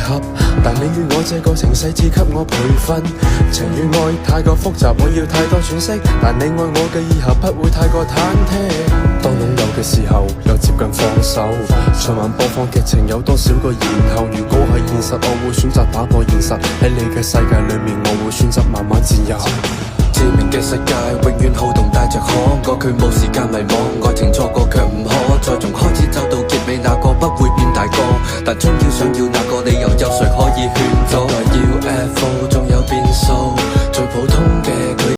合，但你與我這個城市只給我培訓。情與愛太過複雜，我要太多詮釋，但你愛我嘅以後不會太過忐忑。當擁有嘅時候又接近放手，循環播放劇情有多少個然後？如果係現實，我會選擇打破現實，喺你嘅世界裏面，我會選擇慢慢佔有。致命嘅世界永遠好動帶着可愛，佢冇時間迷惘，愛情錯過卻唔可再從開始走到結尾，那個不會變大個，但終要想要那個理由，有誰可以勸阻？原來要 UFO 仲有變數，最普通